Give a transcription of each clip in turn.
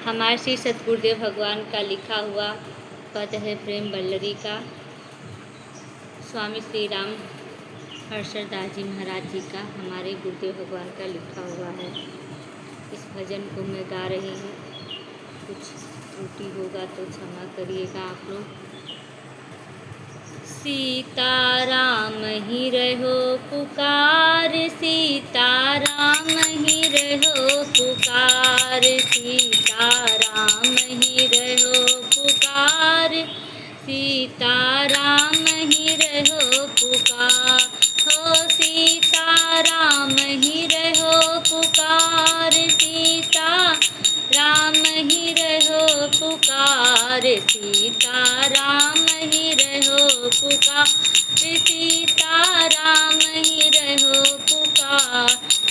हमारे श्री सतगुरुदेव भगवान का लिखा हुआ पद है प्रेम वल्लरी का। स्वामी श्री राम हर्षद दास जी महाराज जी का, हमारे गुरुदेव भगवान का लिखा हुआ है। इस भजन को मैं गा रही हूँ, कुछ त्रुटि होगा तो क्षमा करिएगा आप लोग। सीताराम ही रहो पुकार, सीताराम ही रहो पुकार, सीताराम ही रहो पुकार, सीताराम ही रहो पुकार, हो सीताराम ही रहो पुकार, सीताराम ही रहो पुकार, सीताराम ही रहो पुकार, सीताराम ही रहो पुकार,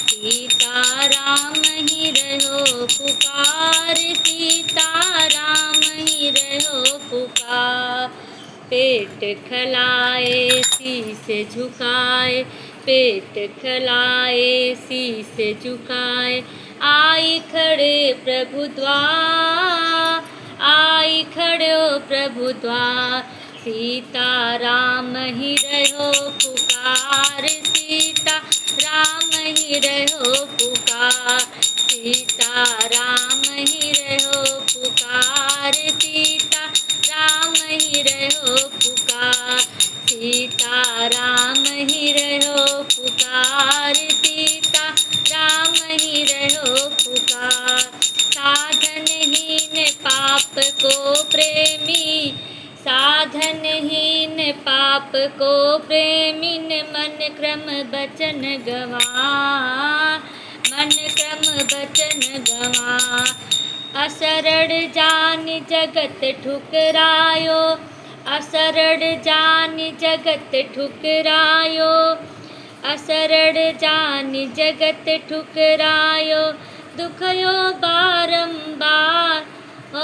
सीताराम ही रहो पुकार, सीताराम ही रहो पुकार। पेट खलाए शीस झुकाए, पेट खलाए शीस झुकाए, आई खड़े प्रभु द्वार, आई खड़े प्रभु द्वार, सीताराम ही रहो पुकार, सीताराम ही रहो पुकार, सीताराम ही रहो पुकार, सीताराम ही रहो पुकार, सीताराम ही रहो पुकार, सीताराम ही रहो पुकार। साधनहीन पाप को प्रेमी, साधनहीन पाप को प्रेमी ने मन क्रम बचन गवा, मन क्रम बचन गवा। असरड़ जान जगत ठुकरायो, असरड़ जान जगत ठुकरायो, असरड़ जान जगत ठुकरायो, दुखयो बारंबार, ओ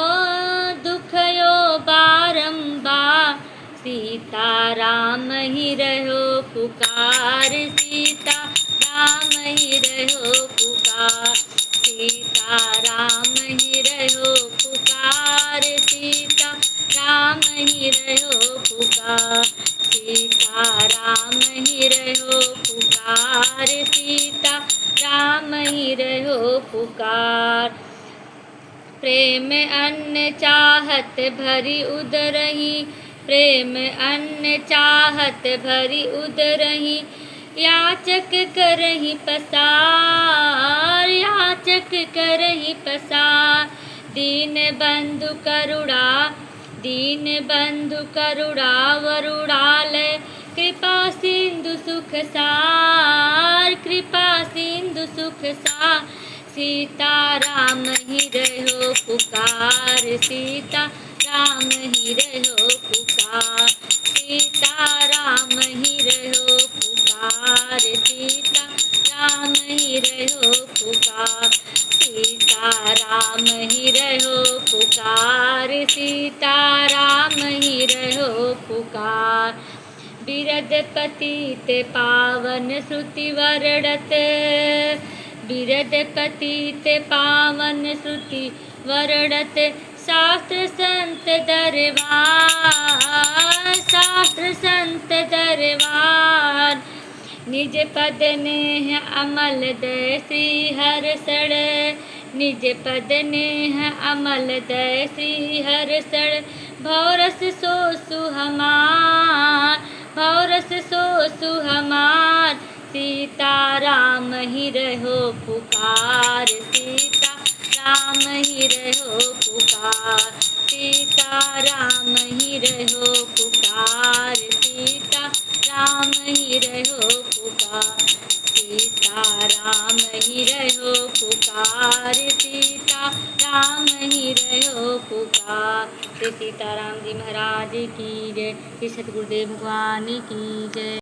दुखयो बारंबार, सीताराम ही रहो पुकार, सीताराम ही रहो पुकार, सीताराम ही रहो पुकार, सीताराम ही रहो पुकार, सीताराम ही रहो पुकार, सीताराम ही रहो पुकार। प्रेम अन्न चाहत भरी उदरही, प्रेम अन्न चाहत भरी उदरही, याचक करही पसार, याचक करही पसार, दीन बंधु करुणा, दीन बंधु करुणा वरुणाल, कृपा सिंधु सुख सार, कृपा सिंधु सुख सार, सीताराम ही रहो पुकार, सीताराम ही रहो पुकार, सीताराम ही रहो पुकार, सीताराम ही रहो पुकार, सीताराम ही रहो पुकार, सीताराम ही रहो पुकार। बिरद पतित पावन श्रुति वर्णत, बिरद पतित पावन श्रुति वर्णत, शास्त्र संत दरबार, शास्त्र संत दरबार, निज पद नेह अमल दय श्री हर्षण, निज पद नेह अमल दय श्री हर्षण, भौरस सो सुहमार, भौरस सो सुहमार, सीताराम ही रहो पुकार, सीताराम ही रहो पुकार, सीताराम ही रहो पुकार, सीताराम ही रहो पुकार, सीताराम ही रहो पुकार, सीताराम ही रहो पुकार। श्री सीताराम जी महाराज की जय, श्री सतगुरुदेव भगवान की जय।